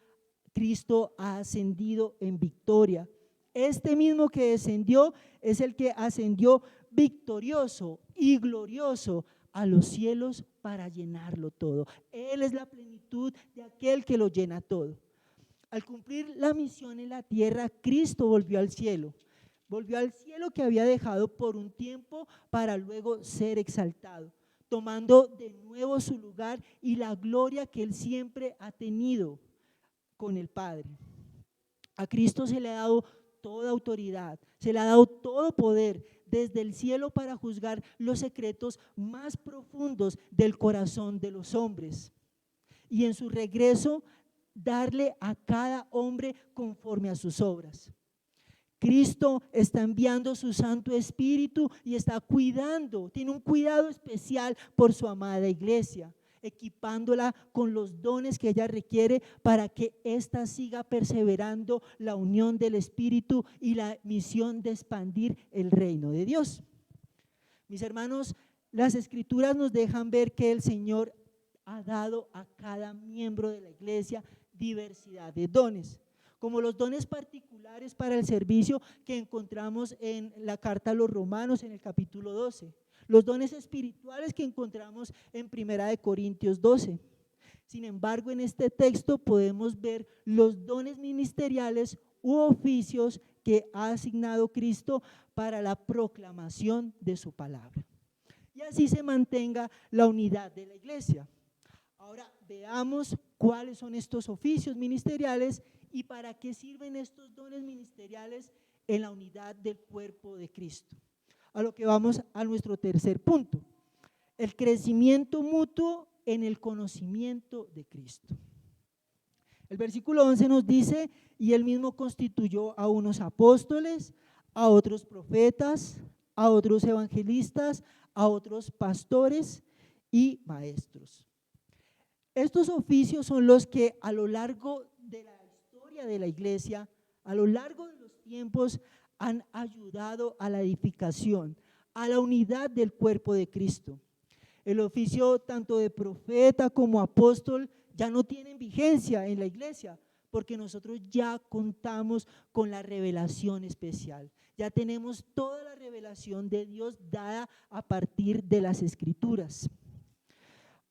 ha ascendido en victoria. Este mismo que descendió es el que ascendió victorioso y glorioso a los cielos para llenarlo todo. Él es la plenitud de aquel que lo llena todo. Al cumplir la misión en la tierra, Cristo volvió al cielo que había dejado por un tiempo para luego ser exaltado, tomando de nuevo su lugar y la gloria que él siempre ha tenido con el Padre. A Cristo se le ha dado toda autoridad, se le ha dado todo poder desde el cielo para juzgar los secretos más profundos del corazón de los hombres, y en su regreso darle a cada hombre conforme a sus obras. Cristo está enviando su Santo Espíritu y está cuidando, tiene un cuidado especial por su amada iglesia, equipándola con los dones que ella requiere para que ésta siga perseverando la unión del Espíritu y la misión de expandir el reino de Dios. Mis hermanos, las Escrituras nos dejan ver que el Señor ha dado a cada miembro de la iglesia diversidad de dones, como los dones particulares para el servicio que encontramos en la carta a los Romanos en el capítulo 12, los dones espirituales que encontramos en 1 Corintios 12. Sin embargo, en este texto podemos ver los dones ministeriales u oficios que ha asignado Cristo para la proclamación de su palabra, y así se mantenga la unidad de la iglesia. Ahora veamos cuáles son estos oficios ministeriales y para qué sirven estos dones ministeriales en la unidad del cuerpo de Cristo. A lo que vamos a nuestro tercer punto: el crecimiento mutuo en el conocimiento de Cristo. El versículo 11 nos dice: y él mismo constituyó a unos apóstoles, a otros profetas, a otros evangelistas, a otros pastores y maestros. Estos oficios son los que a lo largo de la historia de la iglesia, a lo largo de los tiempos, han ayudado a la edificación, a la unidad del cuerpo de Cristo. El oficio tanto de profeta como apóstol ya no tienen vigencia en la iglesia, porque nosotros ya contamos con la revelación especial. Ya tenemos toda la revelación de Dios dada a partir de las Escrituras.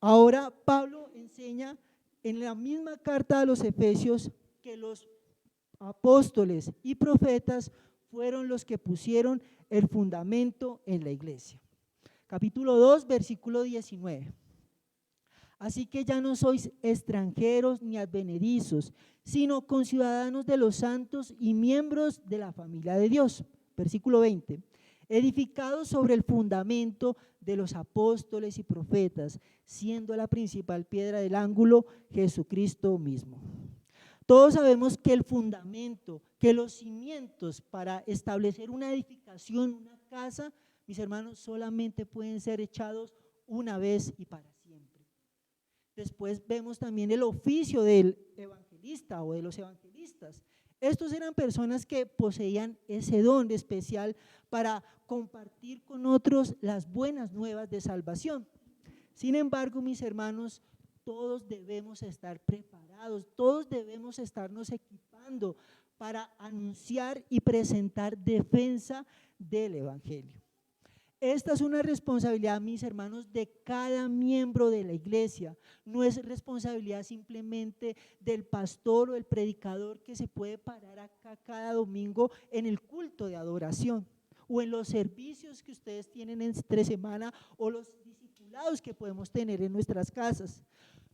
Ahora Pablo enseña en la misma carta a los Efesios que los apóstoles y profetas fueron los que pusieron el fundamento en la iglesia. Capítulo 2, versículo 19. Así que ya no sois extranjeros ni advenedizos, sino conciudadanos de los santos y miembros de la familia de Dios. Versículo 20. Edificados sobre el fundamento de los apóstoles y profetas, siendo la principal piedra del ángulo Jesucristo mismo. Todos sabemos que el fundamento, que los cimientos para establecer una edificación, una casa, mis hermanos, solamente pueden ser echados una vez y para siempre. Después vemos también el oficio del evangelista o de los evangelistas. Estos eran personas que poseían ese don especial para compartir con otros las buenas nuevas de salvación. Sin embargo, mis hermanos, todos debemos estar preparados, todos debemos estarnos equipando para anunciar y presentar defensa del evangelio. Esta es una responsabilidad, mis hermanos, de cada miembro de la iglesia. No es responsabilidad simplemente del pastor o el predicador que se puede parar acá cada domingo en el culto de adoración, o en los servicios que ustedes tienen entre semana o los discipulados que podemos tener en nuestras casas.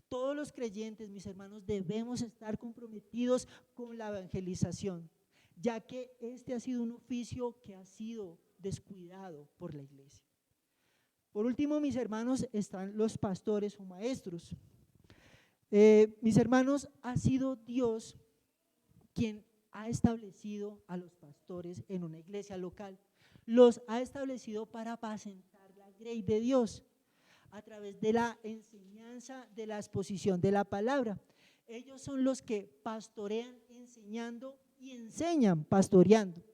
Todos los creyentes, mis hermanos, debemos estar comprometidos con la evangelización, ya que este ha sido un oficio que ha sido descuidado por la iglesia. Por último, mis hermanos, están los pastores o maestros. Mis hermanos, ha sido Dios quien ha establecido a los pastores en una iglesia local. Los ha establecido para apacentar la grey de Dios a través de la enseñanza, de la exposición de la palabra. Ellos son los que pastorean enseñando y enseñan pastoreando.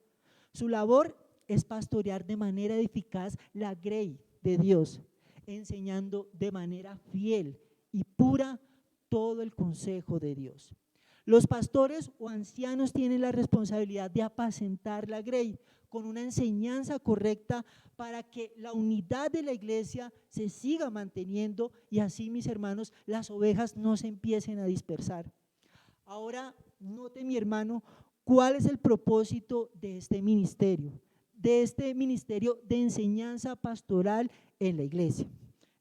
Su labor es pastorear de manera eficaz la grey de Dios, enseñando de manera fiel y pura todo el consejo de Dios. Los pastores o ancianos tienen la responsabilidad de apacentar la grey con una enseñanza correcta para que la unidad de la iglesia se siga manteniendo y así, mis hermanos, las ovejas no se empiecen a dispersar. Ahora, note, mi hermano, cuál es el propósito de este ministerio de enseñanza pastoral en la iglesia.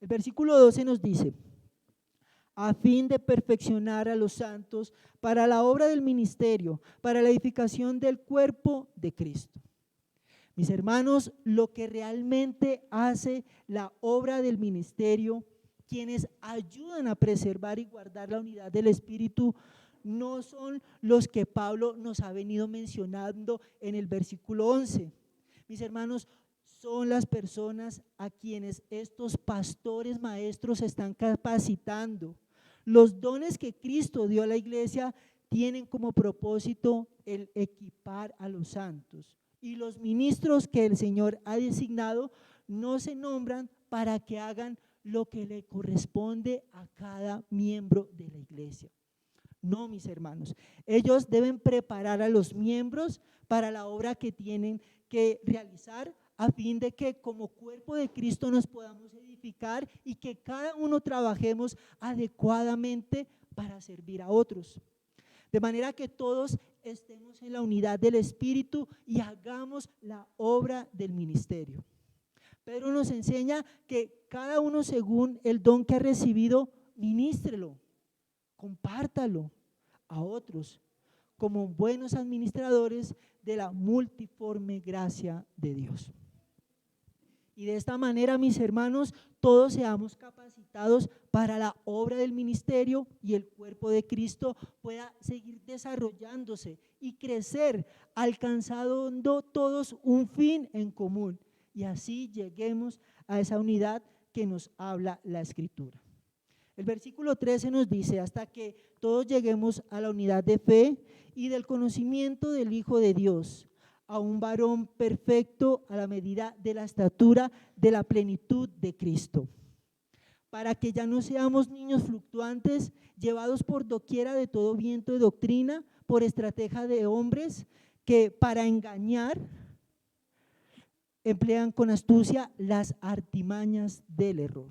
El versículo 12 nos dice: a fin de perfeccionar a los santos para la obra del ministerio, para la edificación del cuerpo de Cristo. Mis hermanos, lo que realmente hace la obra del ministerio, quienes ayudan a preservar y guardar la unidad del Espíritu, no son los que Pablo nos ha venido mencionando en el versículo 11. Mis hermanos, son las personas a quienes estos pastores maestros están capacitando. Los dones que Cristo dio a la iglesia tienen como propósito el equipar a los santos. Y los ministros que el Señor ha designado no se nombran para que hagan lo que le corresponde a cada miembro de la iglesia. No, mis hermanos, ellos deben preparar a los miembros para la obra que tienen que realizar a fin de que como cuerpo de Cristo nos podamos edificar y que cada uno trabajemos adecuadamente para servir a otros. De manera que todos estemos en la unidad del Espíritu y hagamos la obra del ministerio. Pedro nos enseña que cada uno según el don que ha recibido, ministrelo, compártalo a otros como buenos administradores de la multiforme gracia de Dios. Y de esta manera, mis hermanos, todos seamos capacitados para la obra del ministerio y el cuerpo de Cristo pueda seguir desarrollándose y crecer, alcanzando todos un fin en común. Y así lleguemos a esa unidad que nos habla la Escritura. El versículo 13 nos dice: hasta que todos lleguemos a la unidad de fe y del conocimiento del Hijo de Dios, a un varón perfecto a la medida de la estatura de la plenitud de Cristo, para que ya no seamos niños fluctuantes, llevados por doquiera de todo viento de doctrina, por estrategia de hombres que para engañar emplean con astucia las artimañas del error.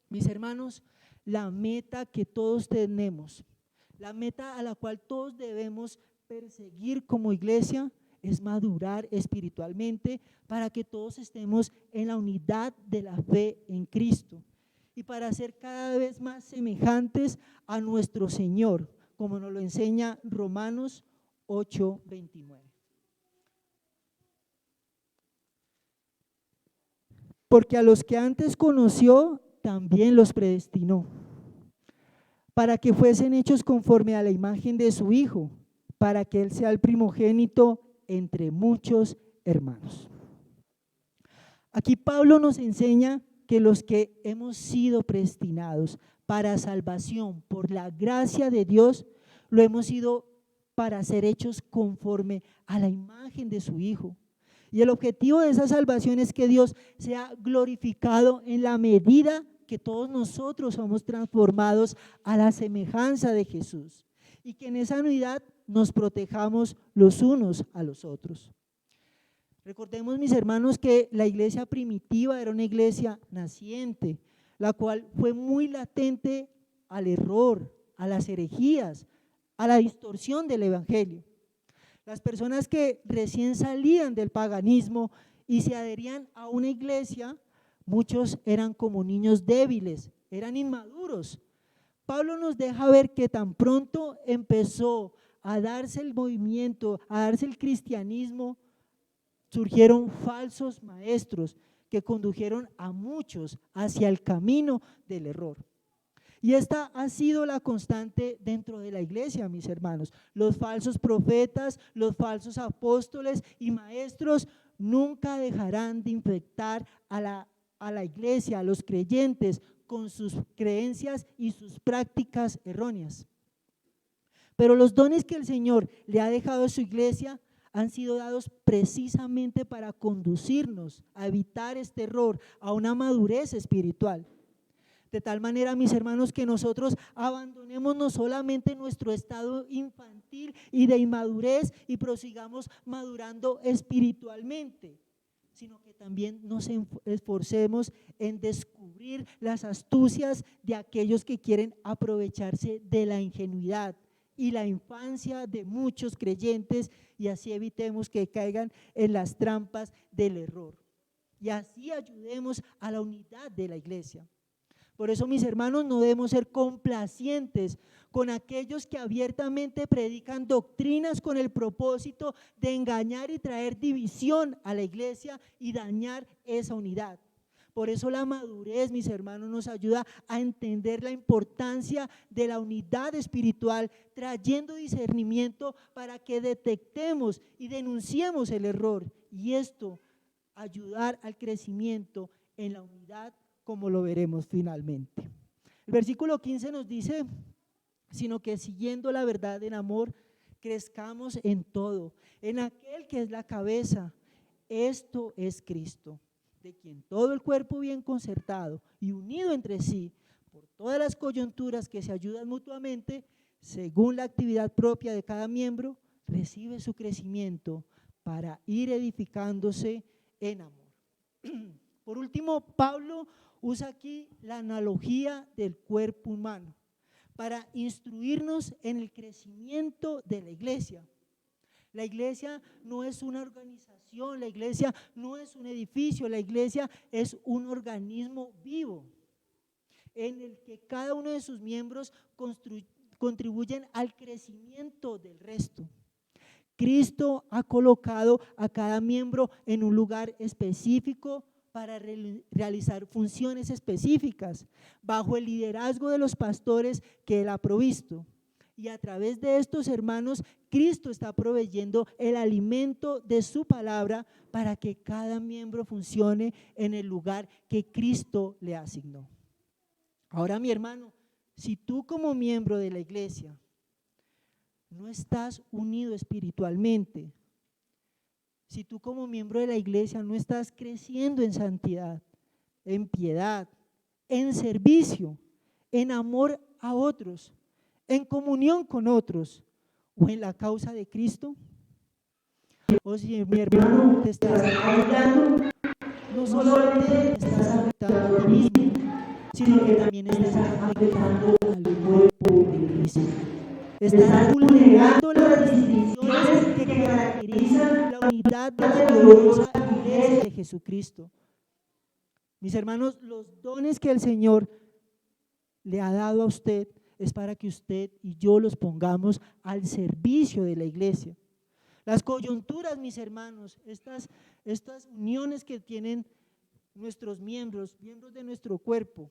Mis hermanos, la meta que todos tenemos, la meta a la cual todos debemos perseguir como iglesia, es madurar espiritualmente para que todos estemos en la unidad de la fe en Cristo y para ser cada vez más semejantes a nuestro Señor, como nos lo enseña Romanos 8:29. Porque a los que antes conoció, también los predestinó, para que fuesen hechos conforme a la imagen de su Hijo, para que Él sea el primogénito entre muchos hermanos. Aquí Pablo nos enseña que los que hemos sido predestinados para salvación por la gracia de Dios, lo hemos sido para ser hechos conforme a la imagen de su Hijo. Y el objetivo de esa salvación es que Dios sea glorificado en la medida que todos nosotros somos transformados a la semejanza de Jesús y que en esa unidad nos protejamos los unos a los otros. Recordemos, mis hermanos, que la iglesia primitiva era una iglesia naciente, la cual fue muy latente al error, a las herejías, a la distorsión del evangelio. Las personas que recién salían del paganismo y se adherían a una iglesia, muchos eran como niños débiles, eran inmaduros. Pablo nos deja ver que tan pronto empezó a darse el movimiento, a darse el cristianismo, surgieron falsos maestros que condujeron a muchos hacia el camino del error. Y esta ha sido la constante dentro de la iglesia, mis hermanos. Los falsos profetas, los falsos apóstoles y maestros nunca dejarán de infectar a la iglesia, a los creyentes, con sus creencias y sus prácticas erróneas. Pero los dones que el Señor le ha dejado a su iglesia han sido dados precisamente para conducirnos a evitar este error, a una madurez espiritual. De tal manera, mis hermanos, que nosotros abandonemos no solamente nuestro estado infantil y de inmadurez y prosigamos madurando espiritualmente, sino que también nos esforcemos en descubrir las astucias de aquellos que quieren aprovecharse de la ingenuidad y la infancia de muchos creyentes, y así evitemos que caigan en las trampas del error. Y así ayudemos a la unidad de la iglesia. Por eso, mis hermanos, no debemos ser complacientes con aquellos que abiertamente predican doctrinas con el propósito de engañar y traer división a la iglesia y dañar esa unidad. Por eso la madurez, mis hermanos, nos ayuda a entender la importancia de la unidad espiritual, trayendo discernimiento para que detectemos y denunciemos el error, y esto ayudar al crecimiento en la unidad, como lo veremos finalmente. El versículo 15 nos dice: sino que siguiendo la verdad en amor, crezcamos en todo, en aquel que es la cabeza, esto es Cristo, de quien todo el cuerpo bien concertado y unido entre sí, por todas las coyunturas que se ayudan mutuamente, según la actividad propia de cada miembro, recibe su crecimiento para ir edificándose en amor. Por último, Pablo usa aquí la analogía del cuerpo humano para instruirnos en el crecimiento de la iglesia. La iglesia no es una organización, la iglesia no es un edificio, la iglesia es un organismo vivo en el que cada uno de sus miembros contribuyen al crecimiento del resto. Cristo ha colocado a cada miembro en un lugar específico para realizar funciones específicas, bajo el liderazgo de los pastores que Él ha provisto. Y a través de estos hermanos, Cristo está proveyendo el alimento de su palabra para que cada miembro funcione en el lugar que Cristo le asignó. Ahora, mi hermano, si tú como miembro de la iglesia no estás unido espiritualmente, si tú como miembro de la iglesia no estás creciendo en santidad, en piedad, en servicio, en amor a otros, en comunión con otros o en la causa de Cristo, o si mi hermano te estás ayudando, no solamente te estás afectando a ti mismo, sino que también estás afectando al cuerpo de Cristo. Estás vulnerando las distinciones que caracterizan la unidad de la gloriosa iglesia de Jesucristo. Mis hermanos, los dones que el Señor le ha dado a usted es para que usted y yo los pongamos al servicio de la iglesia. Las coyunturas, mis hermanos, estas uniones que tienen nuestros miembros de nuestro cuerpo,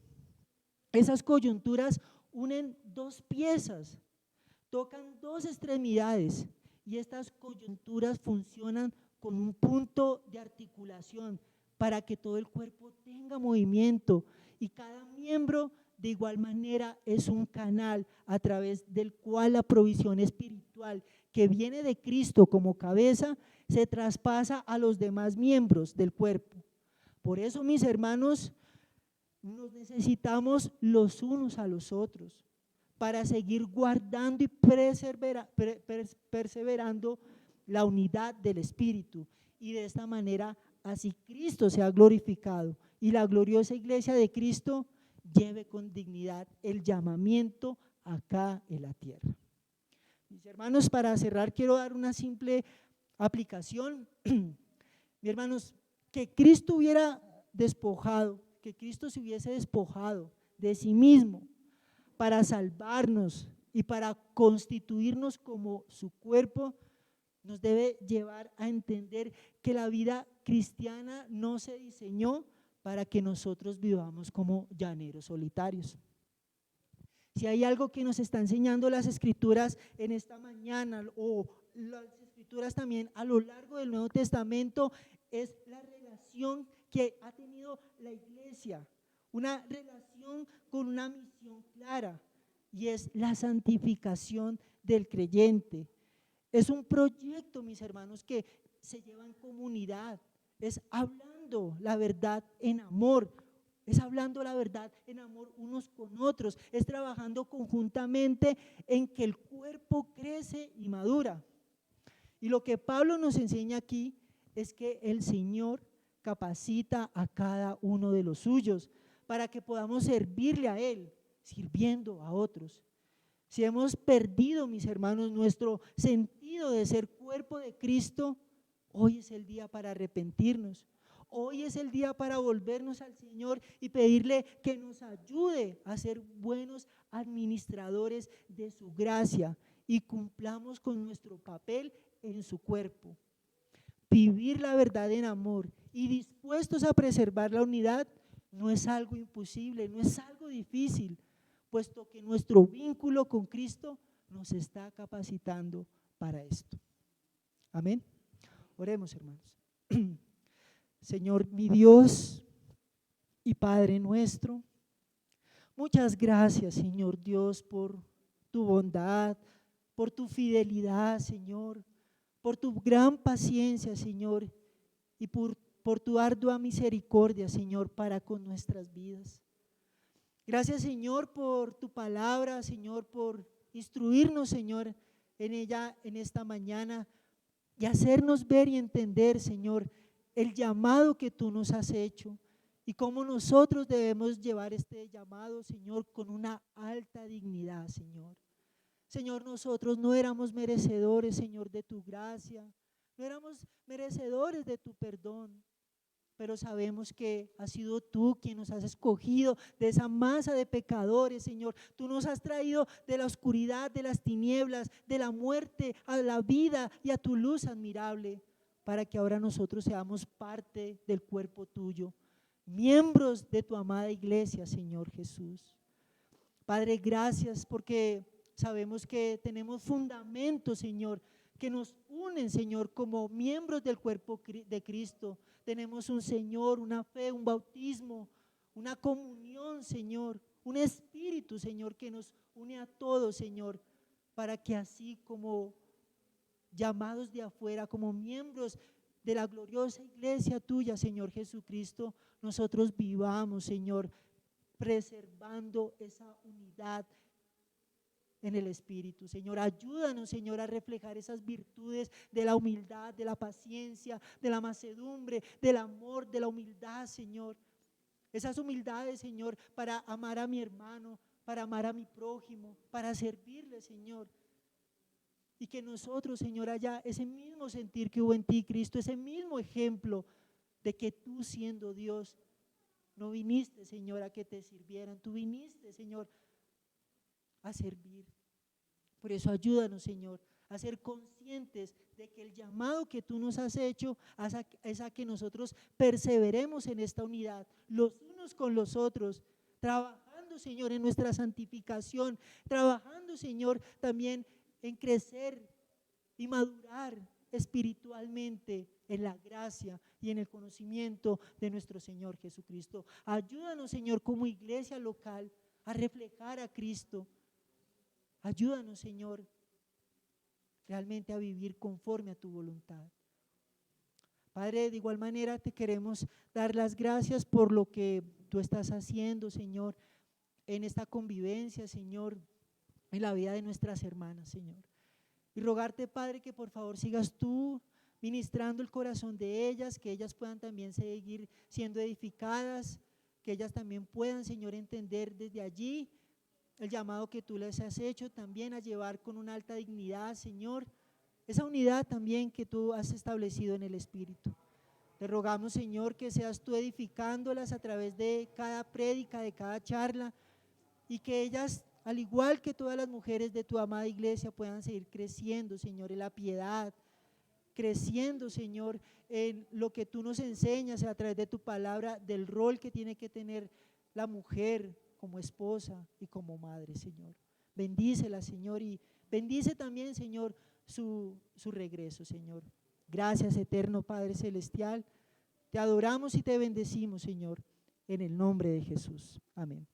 esas coyunturas unen dos piezas, tocan dos extremidades, y estas coyunturas funcionan con un punto de articulación para que todo el cuerpo tenga movimiento, y cada miembro de igual manera es un canal a través del cual la provisión espiritual que viene de Cristo como cabeza se traspasa a los demás miembros del cuerpo. Por eso, mis hermanos, nos necesitamos los unos a los otros para seguir guardando y perseverando la unidad del Espíritu, y de esta manera así Cristo sea glorificado y la gloriosa iglesia de Cristo lleve con dignidad el llamamiento acá en la tierra. Mis hermanos, para cerrar quiero dar una simple aplicación. Mis hermanos, que Cristo hubiera despojado, que Cristo se hubiese despojado de sí mismo para salvarnos y para constituirnos como su cuerpo, nos debe llevar a entender que la vida cristiana no se diseñó para que nosotros vivamos como llaneros solitarios. Si hay algo que nos está enseñando las Escrituras en esta mañana, o las Escrituras también a lo largo del Nuevo Testamento, es la relación que ha tenido la iglesia, una relación con una misión clara, y es la santificación del creyente. Es un proyecto, mis hermanos, que se lleva en comunidad, es hablando la verdad en amor, es hablando la verdad en amor unos con otros, es trabajando conjuntamente en que el cuerpo crece y madura. Y lo que Pablo nos enseña aquí es que el Señor capacita a cada uno de los suyos para que podamos servirle a Él, sirviendo a otros. Si hemos perdido, mis hermanos, nuestro sentido de ser cuerpo de Cristo, hoy es el día para arrepentirnos. Hoy es el día para volvernos al Señor y pedirle que nos ayude a ser buenos administradores de su gracia y cumplamos con nuestro papel en su cuerpo. Vivir la verdad en amor y dispuestos a preservar la unidad no es algo imposible, no es algo difícil, puesto que nuestro vínculo con Cristo nos está capacitando para esto. Amén. Oremos, hermanos. Señor, mi Dios y Padre nuestro, muchas gracias, Señor Dios, por tu bondad, por tu fidelidad, Señor, por tu gran paciencia, Señor, y por tu ardua misericordia, Señor, para con nuestras vidas. Gracias, Señor, por tu palabra, Señor, por instruirnos, Señor, en ella en esta mañana y hacernos ver y entender, Señor, el llamado que tú nos has hecho y cómo nosotros debemos llevar este llamado, Señor, con una alta dignidad, Señor. Señor, nosotros no éramos merecedores, Señor, de tu gracia, no éramos merecedores de tu perdón, pero sabemos que has sido tú quien nos has escogido de esa masa de pecadores, Señor. Tú nos has traído de la oscuridad, de las tinieblas, de la muerte a la vida y a tu luz admirable, para que ahora nosotros seamos parte del cuerpo tuyo, miembros de tu amada iglesia, Señor Jesús. Padre, gracias porque sabemos que tenemos fundamentos, Señor, que nos unen, Señor, como miembros del cuerpo de Cristo. Tenemos un Señor, una fe, un bautismo, una comunión, Señor, un espíritu, Señor, que nos une a todos, Señor, para que así como llamados de afuera, como miembros de la gloriosa iglesia tuya, Señor Jesucristo, nosotros vivamos, Señor, preservando esa unidad en el Espíritu. Señor, ayúdanos, Señor, a reflejar esas virtudes de la humildad, de la paciencia, de la mansedumbre, del amor, de la humildad, Señor. Esas humildades, Señor, para amar a mi hermano, para amar a mi prójimo, para servirle, Señor. Y que nosotros, Señor, haya ese mismo sentir que hubo en ti, Cristo, ese mismo ejemplo de que tú, siendo Dios, no viniste, Señor, a que te sirvieran, tú viniste, Señor, a servir. Por eso ayúdanos, Señor, a ser conscientes de que el llamado que tú nos has hecho es a que nosotros perseveremos en esta unidad, los unos con los otros, trabajando, Señor, en nuestra santificación, trabajando, Señor, también en crecer y madurar espiritualmente en la gracia y en el conocimiento de nuestro Señor Jesucristo. Ayúdanos, Señor, como iglesia local a reflejar a Cristo. Ayúdanos, Señor, realmente a vivir conforme a tu voluntad. Padre, de igual manera te queremos dar las gracias por lo que tú estás haciendo, Señor, en esta convivencia, Señor, en la vida de nuestras hermanas, Señor. Y rogarte, Padre, que por favor sigas tú ministrando el corazón de ellas, que ellas puedan también seguir siendo edificadas, que ellas también puedan, Señor, entender desde allí el llamado que tú les has hecho también a llevar con una alta dignidad, Señor, esa unidad también que tú has establecido en el Espíritu. Te rogamos, Señor, que seas tú edificándolas a través de cada prédica, de cada charla, y que ellas, al igual que todas las mujeres de tu amada iglesia, puedan seguir creciendo, Señor, en la piedad, creciendo, Señor, en lo que tú nos enseñas a través de tu palabra, del rol que tiene que tener la mujer como esposa y como madre, Señor. Bendícela, Señor, y bendice también, Señor, su regreso, Señor. Gracias, eterno Padre Celestial. Te adoramos y te bendecimos, Señor, en el nombre de Jesús. Amén.